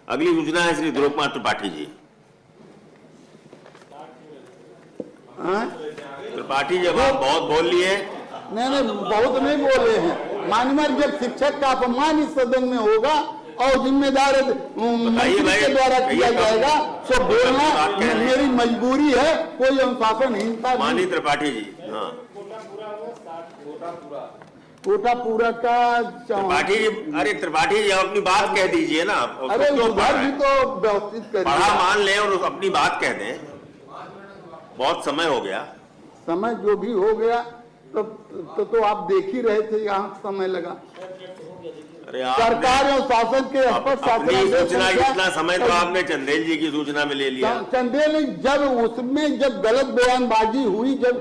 अगली सूचना है श्री ध्रुव कुमार त्रिपाठी जी। त्रिपाठी जब आप बहुत बोल लिए। नहीं, बहुत नहीं बोले हैं माननीय। जब शिक्षक का अपमान इस सदन में होगा और जिम्मेदार मंत्री के द्वारा किया जाएगा तो बोलना मेरी मजबूरी है, कोई अनुशासनहीनता। माननीय त्रिपाठी जी, हाँ कोटा पूरा का त्रिपाठी जी, अरे त्रिपाठी जी अपनी बात कह दीजिए ना। अरे उधर भी तो व्यवस्थित करिए। पढ़ा मान लें और अपनी बात कह दें, बहुत समय हो गया। समय जो भी हो गया तो आप देख ही रहे थे, यहाँ समय लगा। अरे सरकार और शासन के अपनी सूचना इतना समय तो आपने चंदेल जी की सूचना में ले लिया। चंदेल जब गलत बयानबाजी हुई, जब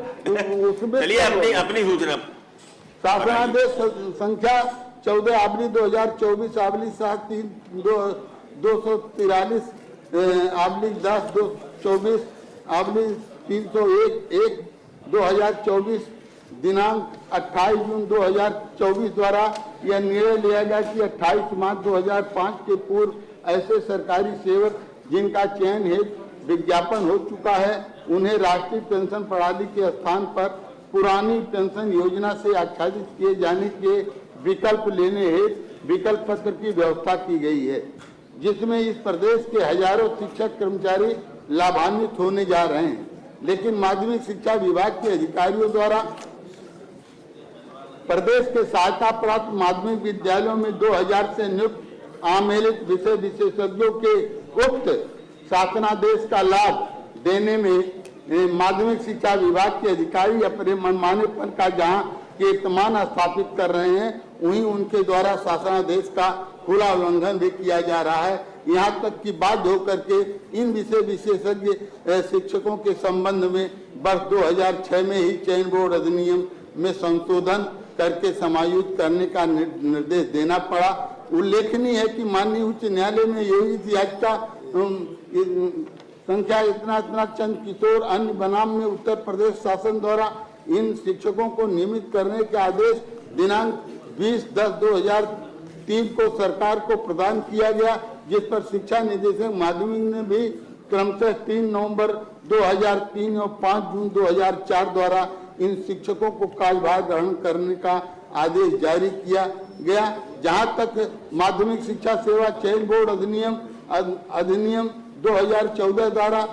उसमें चलिए अपनी सूचना। शासनादेश संख्या 14/2024/10/24/301/2024 दिनांक 28 जून 2024 द्वारा यह निर्णय लिया गया कि 28 मार्च 2005 के पूर्व ऐसे सरकारी सेवक जिनका चयन हेतु विज्ञापन हो चुका है, उन्हें राष्ट्रीय पेंशन प्रणाली के स्थान पर पुरानी पेंशन योजना से आच्छादित किए जाने के विकल्प लेने हेतु विकल्प पत्र की व्यवस्था की गई है, जिसमें इस प्रदेश के हजारों शिक्षक कर्मचारी लाभान्वित होने जा रहे हैं। लेकिन माध्यमिक शिक्षा विभाग के अधिकारियों द्वारा प्रदेश के सहायता प्राप्त माध्यमिक विद्यालयों में 2000 से नियुक्त आमेलित विषय विशेषज्ञों के उक्त शासनादेश का लाभ देने में माध्यमिक शिक्षा विभाग के अधिकारी अपने मनमानेपन का जहां कीर्तिमान स्थापित कर रहे हैं, वहीं उनके द्वारा शासनादेश का खुला उल्लंघन भी किया जा रहा है। यहाँ तक कि बाध्य होकर के इन विषय विशेषज्ञ शिक्षकों के संबंध में वर्ष 2006 में ही चयन बोर्ड अधिनियम में संशोधन करके समायोजित करने का निर्देश देना पड़ा। उल्लेखनीय है कि माननीय उच्च न्यायालय में यही याचिका संख्या इतना चंद किशोर अन्य बनाम में उत्तर प्रदेश शासन द्वारा इन शिक्षकों को नियमित करने के आदेश दिनांक 20/10/2003 को सरकार को प्रदान किया गया, जिस पर शिक्षा निदेशक माध्यमिक ने भी क्रमशः 3 नवंबर 2003 और 5 जून 2004 द्वारा इन शिक्षकों को कार्यभार ग्रहण करने का आदेश जारी किया गया। जहां तक माध्यमिक शिक्षा सेवा चयन बोर्ड अधिनियम 2014 द्वारा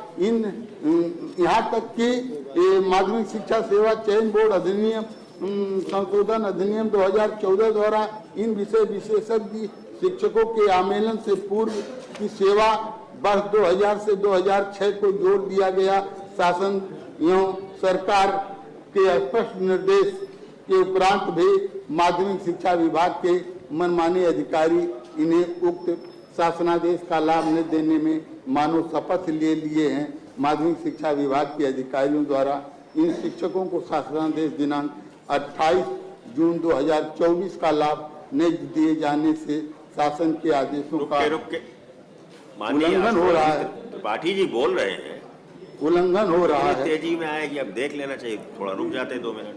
यहाँ तक कि माध्यमिक शिक्षा सेवा चयन बोर्ड अधिनियम संशोधन अधिनियम 2014 द्वारा इन विषय विशेषज्ञ शिक्षकों के आमेलन से पूर्व की सेवा वर्ष 2000 से 2006 को जोड़ दिया गया। शासन एवं सरकार के स्पष्ट निर्देश के उपरांत भी माध्यमिक शिक्षा विभाग के मनमाने अधिकारी इन्हें उक्त शासनादेश का लाभ न देने में मानो शपथ ले लिए हैं। माध्यमिक शिक्षा विभाग के अधिकारियों द्वारा इन शिक्षकों को शासनादेश दिनांक 28 जून 2024 का लाभ नहीं दिए जाने से शासन के आदेशों का उल्लंघन हो रहा है। त्रिपाठी जी बोल रहे हैं, उल्लंघन हो रहा है। तेजी में आएगी, अब देख लेना चाहिए, थोड़ा रुक जाते 2 मिनट।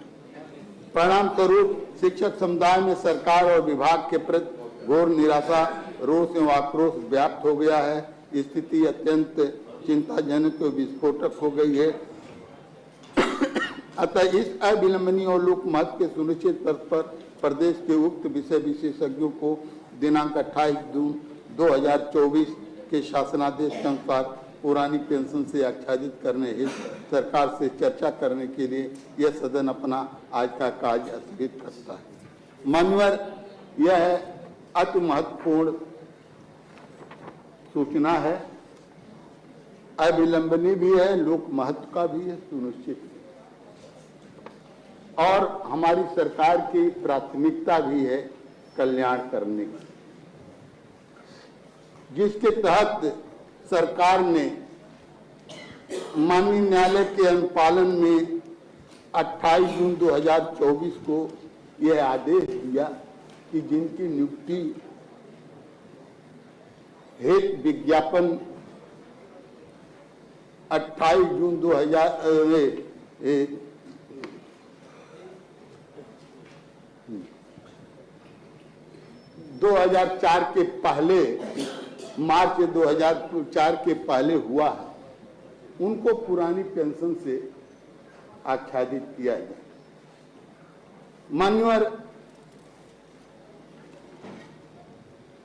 परिणाम स्वरूप शिक्षक समुदाय में सरकार और विभाग के प्रति घोर निराशा, रोष एवं आक्रोश व्याप्त हो गया है। स्थिति अत्यंत चिंताजनक और विस्फोटक हो गई है। अतः इस अविलंबनीय और लोक महत्व के सुनिश्चित पर प्रदेश के उक्त विषय विशेषज्ञों को दिनांक 28 जून 2024 के शासनादेश के अनुसार पुरानी पेंशन से आच्छादित करने हेतु सरकार से चर्चा करने के लिए यह सदन अपना आज का कार्य स्थगित करता है। मान्यवर, यह अति महत्वपूर्ण सूचना है, अविलंबनीय भी है, लोक महत्व का भी है, सुनिश्चित और हमारी सरकार की प्राथमिकता भी है कल्याण करने की, जिसके तहत सरकार ने माननीय न्यायालय के अनुपालन में 28 जून 2024 को यह आदेश दिया कि जिनकी नियुक्ति हेतु विज्ञापन 28 जून 2004 के पहले मार्च 2004 के पहले हुआ है, उनको पुरानी पेंशन से आच्छादित किया जाए। मान्यवर,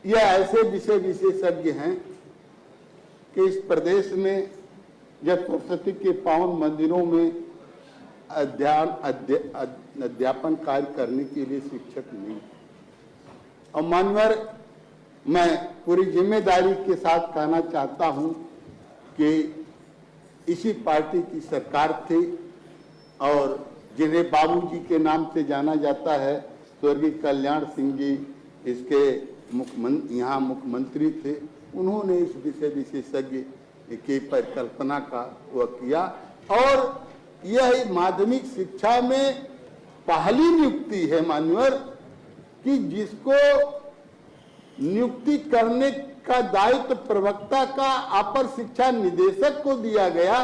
यह ऐसे विषय विशेषज्ञ हैं कि इस प्रदेश में जब सरस्वती के पावन मंदिरों में अध्यापन कार्य करने के लिए शिक्षक नहीं। और मान्यवर, मैं पूरी जिम्मेदारी के साथ कहना चाहता हूं कि इसी पार्टी की सरकार थी और जिन्हें बाबूजी के नाम से जाना जाता है, स्वर्गीय कल्याण सिंह जी इसके यहाँ मुख्यमंत्री थे। उन्होंने इस विषय विशेषज्ञ की परिकल्पना का वह किया और यह माध्यमिक शिक्षा में पहली नियुक्ति है मान्यवर कि जिसको नियुक्ति करने का दायित्व प्रवक्ता का अपर शिक्षा निदेशक को दिया गया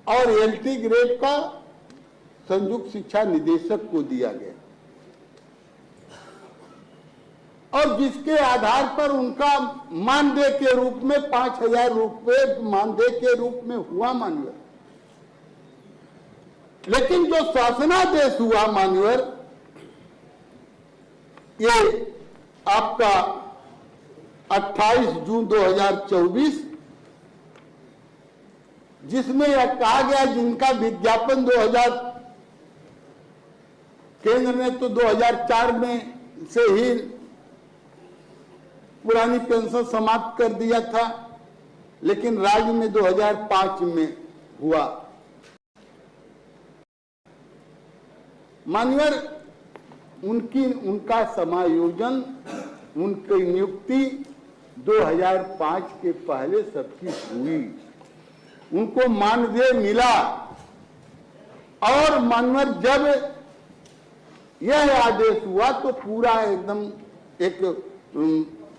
और एलटी ग्रेड का संयुक्त शिक्षा निदेशक को दिया गया और जिसके आधार पर उनका मानदेय के रूप में 5,000 रुपए मानदेय के रूप में हुआ मान्यवर। लेकिन जो शासनादेश हुआ मान्यवर, ये आपका 28 जून 2024, जिसमें यह कहा गया जिनका विज्ञापन 2000 केंद्र ने तो 2004 में से ही पुरानी पेंशन समाप्त कर दिया था, लेकिन राज्य में 2005 में हुआ। मान्यवर, उनका समायोजन, उनकी नियुक्ति 2005 के पहले सबकी हुई, उनको मानदेय मिला और मान्यवर जब यह आदेश हुआ तो पूरा एकदम एक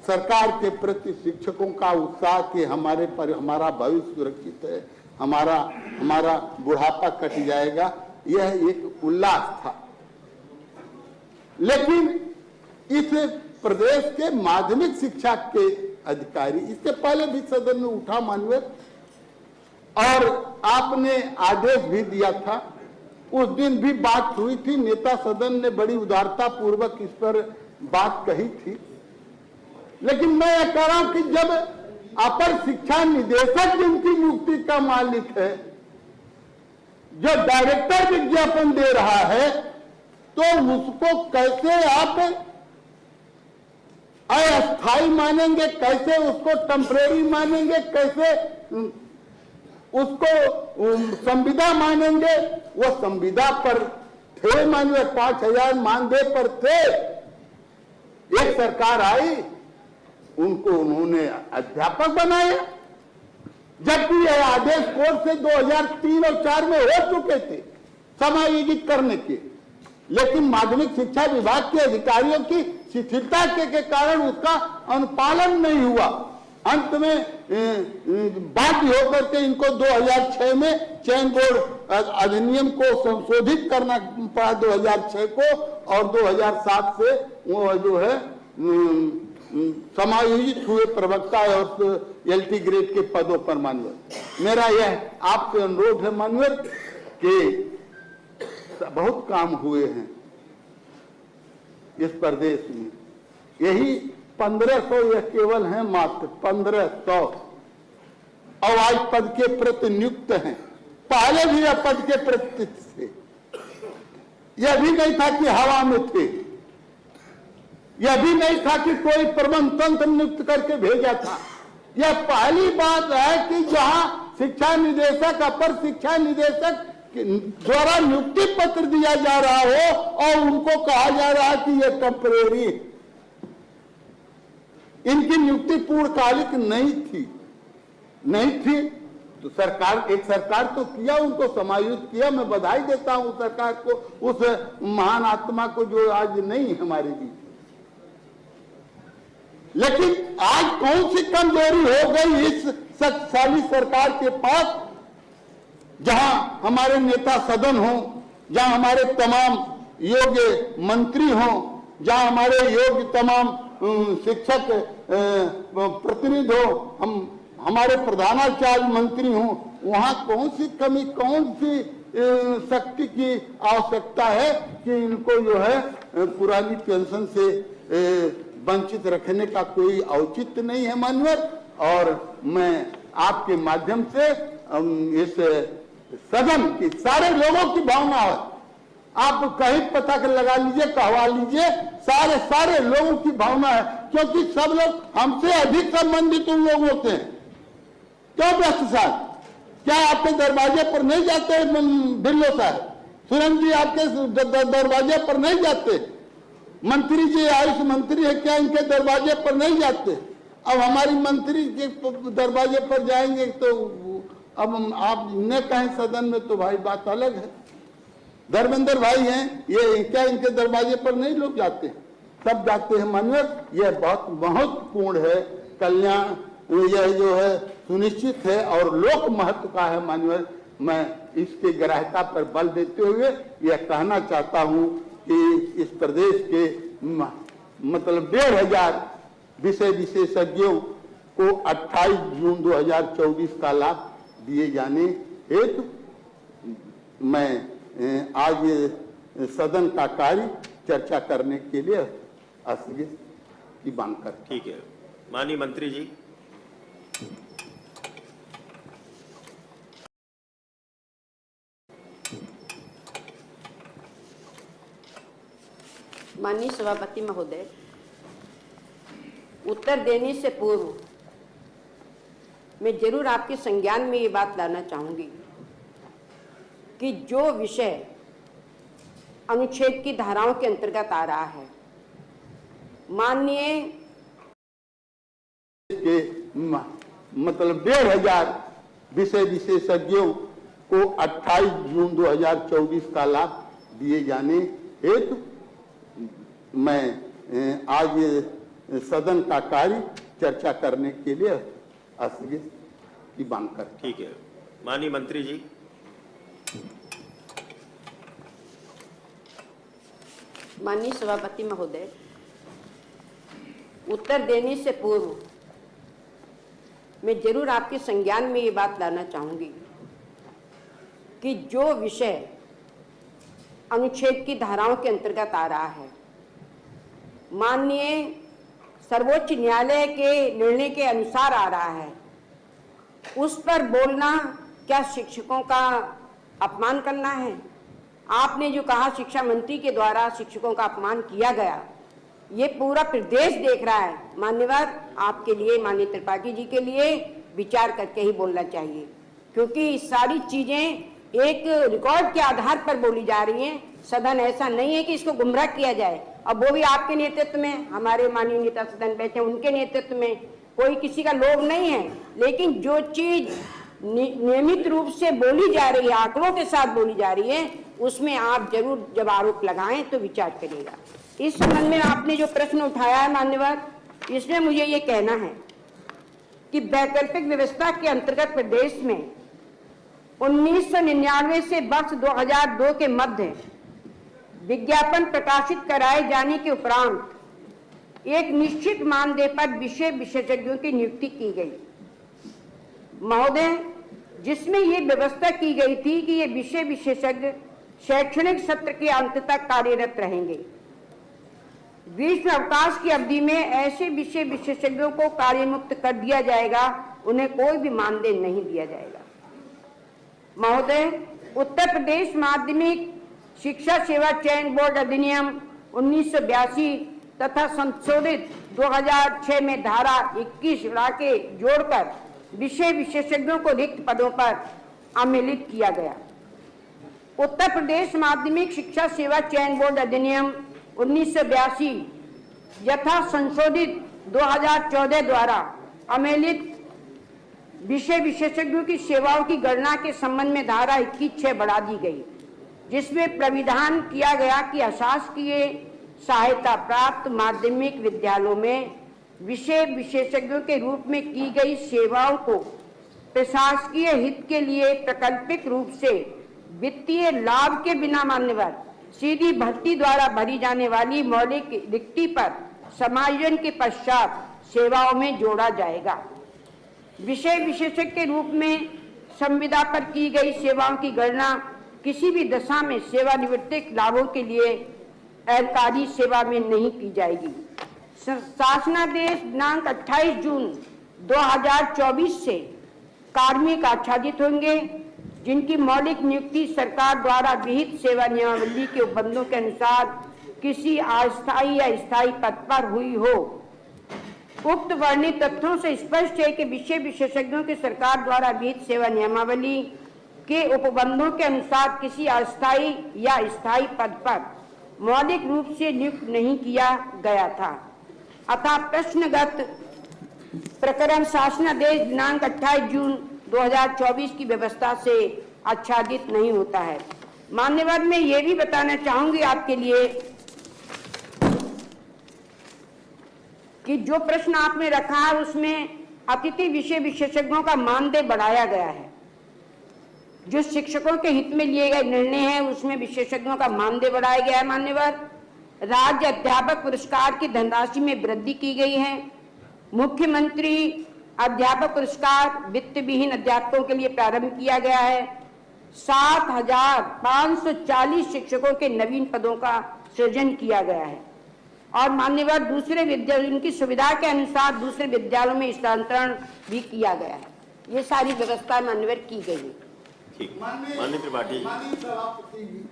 सरकार के प्रति शिक्षकों का उत्साह कि हमारे पर हमारा भविष्य सुरक्षित है, हमारा बुढ़ापा कट जाएगा, यह एक उल्लास था। लेकिन इस प्रदेश के माध्यमिक शिक्षा के अधिकारी, इससे पहले भी सदन में उठा मान्यवर और आपने आदेश भी दिया था, उस दिन भी बात हुई थी, नेता सदन ने बड़ी उदारता पूर्वक इस पर बात कही थी। लेकिन मैं यह कह रहा हूं कि जब अपर शिक्षा निदेशक जिनकी नियुक्ति का मालिक है, जो डायरेक्टर विज्ञापन दे रहा है, तो उसको कैसे आप अस्थायी मानेंगे, कैसे उसको टेम्परेरी मानेंगे, कैसे उसको संविदा मानेंगे? वो संविदा पर थे मानवे, 5,000 मानदेय पर थे। एक सरकार आई, उनको उन्होंने अध्यापक बनाया, जबकि यह आदेश कोर्ट से 2003 और 4 में हो चुके थे समायोजित करने के, लेकिन माध्यमिक शिक्षा विभाग के अधिकारियों की शिथिलता के कारण उसका अनुपालन नहीं हुआ। अंत में बाध्य होकर के इनको 2006 में चयन बोर्ड अधिनियम को संशोधित करना पड़ा 2006 को, और 2007 से वो जो है समायोजित हुए प्रवक्ता और एलटी ग्रेड के पदों पर मान्यवर। मेरा यह आपसे अनुरोध है मान्यवर कि बहुत काम हुए हैं इस प्रदेश में, यही 1500 यह केवल हैं, मात्र 1500 और आज पद के प्रति नियुक्त हैं। पहले भी यह पद के प्रति थे, यह भी नहीं था कि हवा में थे, यह भी नहीं था कि कोई प्रबंध तंत्र नियुक्त करके भेजा था। यह पहली बात है कि जहां शिक्षा निदेशक, अपर शिक्षा निदेशक द्वारा नियुक्ति पत्र दिया जा रहा हो और उनको कहा जा रहा है कि यह टेम्परेरी, इनकी नियुक्ति पूर्णकालिक नहीं थी। तो एक सरकार तो किया, उनको समायोजित किया। मैं बधाई देता हूं सरकार को, उस महान आत्मा को जो आज नहीं है हमारे बीच। लेकिन आज कौन सी कमजोरी हो गई इस शक्तिशाली सरकार के पास, जहां हमारे नेता सदन हो, जहां हमारे तमाम योग्य मंत्री हों, जहां हमारे योग्य तमाम शिक्षक प्रतिनिधि हो, हमारे प्रधानाचार्य मंत्री हों, वहाँ कौन सी कमी, कौन सी शक्ति की आवश्यकता है कि इनको जो है पुरानी पेंशन से वंचित रखने का कोई औचित्य नहीं है मान्यवर। और मैं आपके माध्यम से इस सदन की सारे लोगों की भावना है, आप कहीं पता कर लगा लीजिए, कहवा लीजिए, सारे लोगों की भावना है, क्योंकि सब लोग हमसे अधिक संबंधित उन लोग होते हैं। क्यों व्यस्त साहब, क्या आपके दरवाजे पर नहीं जाते ढिल्लो साहब, सुरन जी आपके दरवाजे पर नहीं जाते, मंत्री जी आयुष मंत्री है, क्या इनके दरवाजे पर नहीं जाते? अब हमारी मंत्री के दरवाजे पर जाएंगे तो अब आप न कहें सदन में तो भाई बात अलग है। धर्मेंद्र भाई हैं, ये क्या इनके दरवाजे पर नहीं लोग जाते? सब जाते हैं मान्यवर। यह बहुत महत्वपूर्ण है, कल्याण यह जो है सुनिश्चित है और लोक महत्व का है मान्यवर। मैं इसके ग्राह्यता पर बल देते हुए यह कहना चाहता हूं कि इस प्रदेश के मतलब 1500 विषय विशेषज्ञों को 28 जून 2024 का लाभ दिए जाने हेतु मैं आज सदन का कार्य चर्चा करने के लिए स्थगित की मांग कर। ठीक है, माननीय मंत्री जी। माननीय सभापति महोदय, उत्तर देने से पूर्व मैं जरूर आपके संज्ञान में ये बात लाना चाहूंगी कि जो विषय अनुच्छेद की धाराओं के अंतर्गत आ रहा है, माननीय के मतलब 1500 विषय विशेषज्ञों को 28 जून 2024 का लाभ दिए जाने हेतु मैं आज सदन का कार्य चर्चा करने के लिए स्थगित की मांग कर। ठीक है, माननीय मंत्री जी। माननीय सभापति महोदय, उत्तर देने से पूर्व मैं जरूर आपके संज्ञान में ये बात लाना चाहूंगी कि जो विषय अनुच्छेद की धाराओं के अंतर्गत आ रहा है, माननीय सर्वोच्च न्यायालय के निर्णय के अनुसार आ रहा है, उस पर बोलना क्या शिक्षकों का अपमान करना है? आपने जो कहा शिक्षा मंत्री के द्वारा शिक्षकों का अपमान किया गया, ये पूरा प्रदेश देख रहा है मान्यवर। आपके लिए, माननीय त्रिपाठी जी के लिए विचार करके ही बोलना चाहिए, क्योंकि सारी चीजें एक रिकॉर्ड के आधार पर बोली जा रही हैं। सदन ऐसा नहीं है कि इसको गुमराह किया जाए, अब वो भी आपके नेतृत्व में, हमारे माननीय नेता सदन बैठे उनके नेतृत्व में, कोई किसी का लोग नहीं है, लेकिन जो चीज नियमित रूप से बोली जा रही है, आंकड़ों के साथ बोली जा रही है, उसमें आप जरूर जब आरोप लगाएं तो विचार करिएगा। इस संबंध में आपने जो प्रश्न उठाया है मान्यवर, इसमें मुझे ये कहना है कि वैकल्पिक व्यवस्था के अंतर्गत प्रदेश में 1999 से वर्ष 2002 के मध्य विज्ञापन प्रकाशित कराए जाने के उपरांत एक निश्चित मानदेय पर विषय विशेषज्ञों की नियुक्ति की गई महोदय, जिसमें ये व्यवस्था की गई थी कि ये विषय विशेषज्ञ शैक्षणिक सत्र के अंत तक कार्यरत रहेंगे। ग्रीष्म अवकाश की अवधि में ऐसे विषय विशेषज्ञों को कार्यमुक्त कर दिया जाएगा, उन्हें कोई भी मानदेय नहीं दिया जाएगा। महोदय, उत्तर प्रदेश माध्यमिक शिक्षा सेवा चयन बोर्ड अधिनियम 1982 तथा संशोधित 2006 में धारा 21 के जोड़कर विषय विशेषज्ञों को रिक्त पदों पर सम्मिलित किया गया। उत्तर प्रदेश माध्यमिक शिक्षा सेवा चयन बोर्ड अधिनियम 1982 यथा संशोधित 2014 द्वारा सम्मिलित विषय विशेषज्ञों की सेवाओं की गणना के संबंध में धारा 21(6) बढ़ा दी गई, जिसमें प्राविधान किया गया कि अशासकीय सहायता प्राप्त माध्यमिक विद्यालयों में विषय विशेषज्ञों के रूप में की गई सेवाओं को प्रशासकीय हित के लिए वैकल्पिक रूप से वित्तीय लाभ के बिना मान्यवर सीधी भर्ती द्वारा भरी जाने वाली मौलिक रिक्ति पर समायोजन के पश्चात सेवाओं में जोड़ा जाएगा। विषय विशेषज्ञ के रूप में संविदा पर की गई सेवाओं की गणना किसी भी दशा में सेवानिवृत्ति लाभों के लिए एहलकारी सेवा में नहीं की जाएगी। शासनादेश दिनांक 28 जून 2024 से कार्मिक आच्छादित होंगे जिनकी मौलिक नियुक्ति सरकार द्वारा विहित सेवा नियमावली के उपबंधों के अनुसार किसी अस्थायी या स्थायी पद पर हुई हो। उक्त वर्णित तथ्यों से स्पष्ट है कि विषय विशेषज्ञों के सरकार द्वारा विहित सेवा नियमावली के उपबंधों के अनुसार किसी अस्थायी या स्थायी पद पर मौलिक रूप से नियुक्त नहीं किया गया था। अतः प्रश्नगत प्रकरण शासनादेश दिनांक 28 जून 2024 की व्यवस्था से आच्छादित नहीं होता है। मान्यवर, मैं ये भी बताना चाहूंगी आपके लिए कि जो प्रश्न आपने रखा है उसमें अतिथि विषय विशेषज्ञों का मानदेय बढ़ाया गया है। जो शिक्षकों के हित में लिए गए निर्णय हैं उसमें विशेषज्ञों का मानदेय बढ़ाया गया है। मान्यवर, राज्य अध्यापक पुरस्कार की धनराशि में वृद्धि की गई है। मुख्यमंत्री अध्यापक पुरस्कार वित्त विहीन अध्यापकों के लिए प्रारंभ किया गया है। 7,540 शिक्षकों के नवीन पदों का सृजन किया गया है और मान्यवर दूसरे विद्यालयों उनकी सुविधा के अनुसार दूसरे विद्यालयों में स्थानांतरण भी किया गया है। ये सारी व्यवस्था मान्यवर की गई है। ठीक, माननीय त्रिपाठी जी।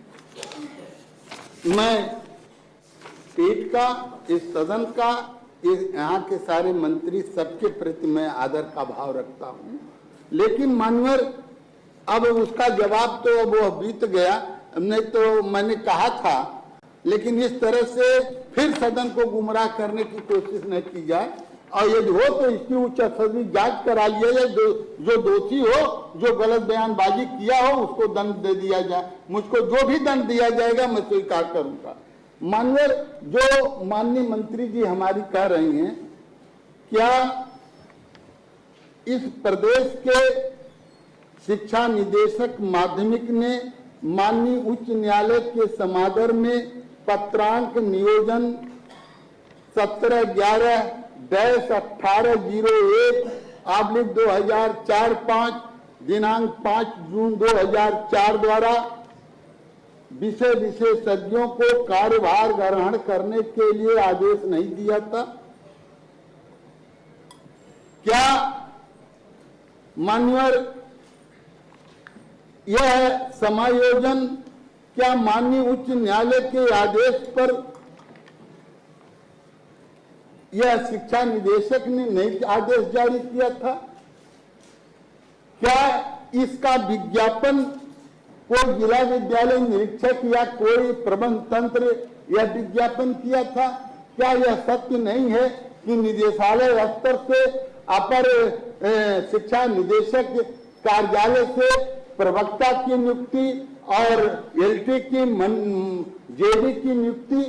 मैं स्टेट का, इस सदन का, यहाँ के सारे मंत्री सबके प्रति मैं आदर का भाव रखता हूँ, लेकिन मानवर अब उसका जवाब तो अब वो बीत गया। नहीं तो मैंने कहा था, लेकिन इस तरह से फिर सदन को गुमराह करने की कोशिश न की जाए और यदि हो तो इसकी उच्च स्तरीय जांच करा लिया जाए। जो दोषी हो, जो गलत बयानबाजी किया हो, उसको दंड दे दिया जाए। मुझको जो भी दंड दिया जाएगा मैं स्वीकार करूंगा। माननीय जो माननीय मंत्री जी हमारी कह रही हैं, क्या इस प्रदेश के शिक्षा निदेशक माध्यमिक ने माननीय उच्च न्यायालय के समादर में पत्रांक नियोजन 17/11/1801/2004-5 दिनांक 5 जून 2004 द्वारा विषय विशेषज्ञों को कार्यभार ग्रहण करने के लिए आदेश नहीं दिया था? क्या मान्यवर यह समायोजन क्या माननीय उच्च न्यायालय के आदेश पर यह शिक्षा निदेशक ने नहीं आदेश जारी किया था? क्या इसका विज्ञापन कोई जिला विद्यालय निरीक्षक या कोई प्रबंध तंत्र यह विज्ञापन किया था? क्या यह सत्य नहीं है कि निदेशालय स्तर से अपर शिक्षा निदेशक कार्यालय से प्रवक्ता की नियुक्ति और एलटी की जेडी की नियुक्ति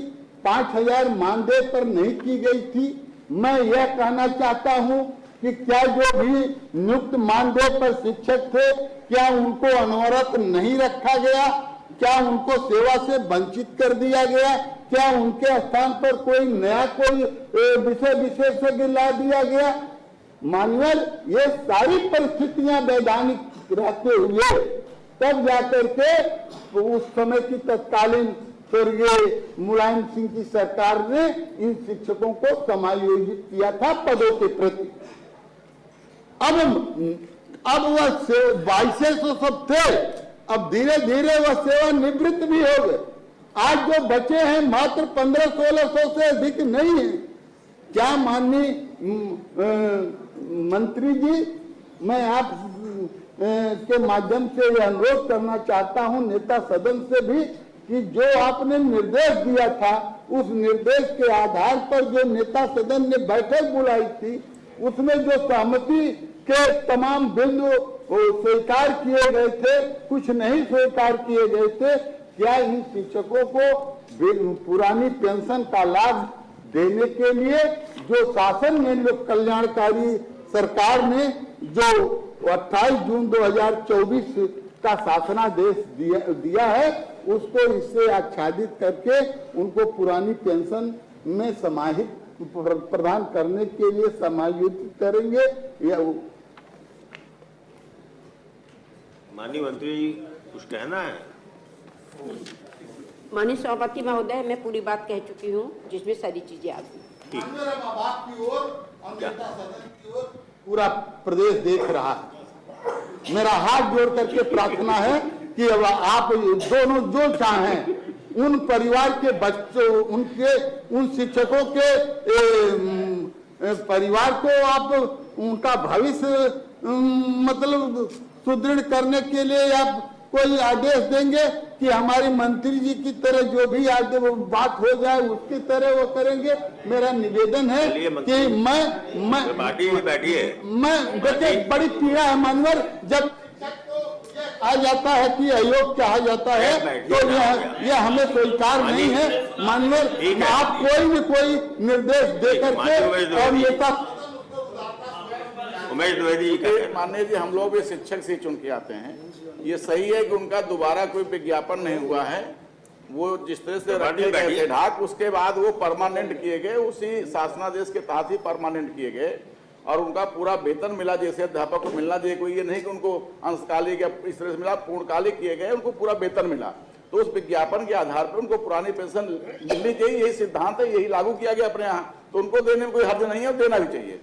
5,000 मानदेय पर नहीं की गई थी? मैं यह कहना चाहता हूं कि क्या जो भी नियुक्त मानदेय पर शिक्षक थे, क्या उनको अनवरत नहीं रखा गया? क्या उनको सेवा से वंचित कर दिया गया? क्या उनके स्थान पर कोई नया कोई विषय विशेषज्ञ ला दिया गया? माननीय, ये सारी परिस्थितियां वैधानिक रहते हुए तब जाकर के उस समय की तत्कालीन स्वर्गीय मुलायम सिंह की सरकार ने इन शिक्षकों को समायोजित किया था पदों के प्रति। अब वह 2200 सब थे, अब धीरे धीरे वह सेवा निवृत्त भी हो गए। आज जो बचे हैं मात्र 1500-1600 से अधिक नहीं है। क्या माननीय मंत्री जी, मैं आप के माध्यम से यह अनुरोध करना चाहता हूं नेता सदन से भी कि जो आपने निर्देश दिया था, उस निर्देश के आधार पर जो नेता सदन ने बैठक बुलाई थी, उसमें जो सहमति के तमाम बिंदु स्वीकार किए गए थे, कुछ नहीं स्वीकार किए गए थे। क्या इन शिक्षकों को पुरानी पेंशन का लाभ देने के लिए जो शासन में लोक कल्याणकारी सरकार ने जो 28 जून 2024 का शासनादेश दिया है, उसको इससे आच्छादित करके उनको पुरानी पेंशन में समाहित प्रदान करने के लिए समायोजित करेंगे या माननीय मंत्री जी कुछ कहना है? माननीय सभापति महोदय, मैं पूरी बात कह चुकी हूँ जिसमें सारी चीजें आ गई। बात की ओर और नेता सदन की ओर पूरा प्रदेश देख रहा है। मेरा हाथ जोड़ करके प्रार्थना है कि अब आप दोनों जो चाहें उन परिवार के बच्चों, उन शिक्षकों के परिवार को आप उनका भविष्य मतलब सुदृढ़ करने के लिए आप कोई आदेश देंगे कि हमारे मंत्री जी की तरह जो भी आगे वो बात हो जाए उसकी तरह वो करेंगे। मेरा निवेदन है कि मैं बैठिए देखिए बड़ी पीड़ा है मानवर, जब आ जाता है कि अयोग कहा जाता है तो यह हमें स्वीकार नहीं है मानवर। आप कोई निर्देश दे करके और नेता उमेश द्विवेदी जी माननीय जी, हम लोग भी शिक्षक से चुन के आते हैं। ये सही है कि उनका दोबारा कोई विज्ञापन नहीं हुआ है। वो जिस तरह से रखे गए थे ढाक, उसके बाद वो परमानेंट किए गए, उसी शासनादेश के तहत ही परमानेंट किए गए और उनका पूरा वेतन मिला जैसे अध्यापक को मिलना चाहिए। कोई ये नहीं कि उनको अंशकालिक या इस तरह से मिला, पूर्णकालिक किए गए, उनको पूरा वेतन मिला। तो उस विज्ञापन के आधार पर उनको पुरानी पेंशन मिलनी चाहिए, यही सिद्धांत है, यही लागू किया गया अपने यहाँ। तो उनको देने में कोई हर्ज नहीं है और देना भी चाहिए।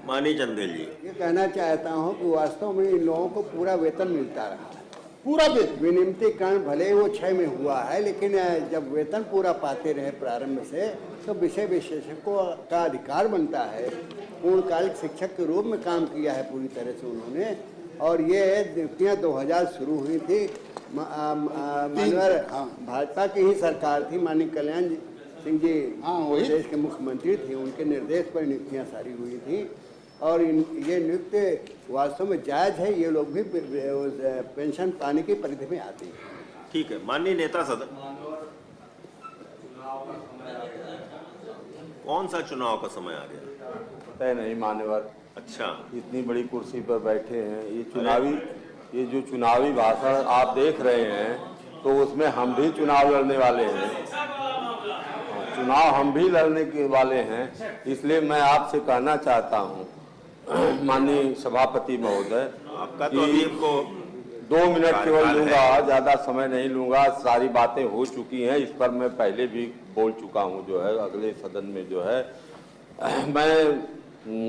माननीय चंदेल जी, ये कहना चाहता हूँ कि वास्तव में इन लोगों को पूरा वेतन मिलता रहा है। पूरा वेतन विनियमितीकरण भले ही वो 6 में हुआ है, लेकिन जब वेतन पूरा पाते रहे प्रारंभ से तो विषय विशेषज्ञों का अधिकार बनता है। पूर्णकालिक शिक्षक के रूप में काम किया है पूरी तरह से उन्होंने। और ये नियुक्तियाँ 2000 शुरू हुई थी, भाजपा की ही सरकार थी, माननीय कल्याण सिंह जी देश के मुख्यमंत्री थे, उनके निर्देश पर नियुक्तियाँ सारी हुई थी। और ये नियुक्ति वास्तव में जायज है, ये लोग भी पेंशन पाने की परिधि में आते हैं। ठीक है। माननीय नेता सदन, कौन सा चुनाव का समय आ गया? पता नहीं मान्यवर। अच्छा, इतनी बड़ी कुर्सी पर बैठे हैं, ये जो चुनावी भाषण आप देख रहे हैं तो उसमें हम भी चुनाव लड़ने वाले हैं, चुनाव हम भी लड़ने के वाले हैं। इसलिए मैं आपसे कहना चाहता हूं माननीय सभापति महोदय, आपका तो अभी को 2 मिनट केवल लूंगा, ज्यादा समय नहीं लूंगा। सारी बातें हो चुकी हैं, इस पर मैं पहले भी बोल चुका हूं। जो है अगले सदन में जो है मैं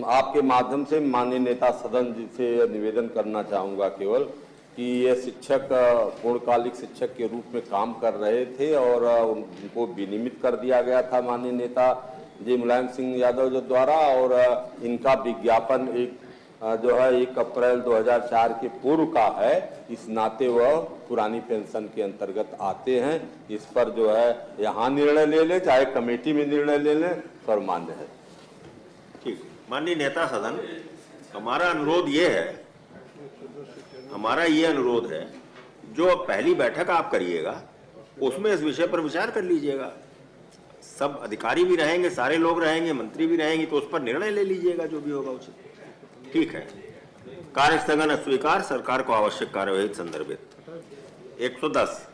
आपके माध्यम से माननीय नेता सदन जी से निवेदन करना चाहूंगा केवल कि ये शिक्षक पूर्णकालिक शिक्षक के रूप में काम कर रहे थे और उनको विनियमित कर दिया गया था माननीय नेता जी मुलायम सिंह यादव जो द्वारा। और इनका विज्ञापन 1 अप्रैल 2004 के पूर्व का है, इस नाते वह पुरानी पेंशन के अंतर्गत आते हैं। इस पर जो है यहाँ निर्णय ले लें, चाहे कमेटी में निर्णय ले लें, सर्वमान्य है। ठीक। माननीय नेता सदन, हमारा ये अनुरोध है, जो पहली बैठक आप करिएगा उसमें इस विषय पर विचार कर लीजिएगा। सब अधिकारी भी रहेंगे, सारे लोग रहेंगे, मंत्री भी रहेंगे, तो उस पर निर्णय ले लीजिएगा जो भी होगा उचित। ठीक है। कार्य स्थगन अस्वीकार, सरकार को आवश्यक कार्यवाही संदर्भित 110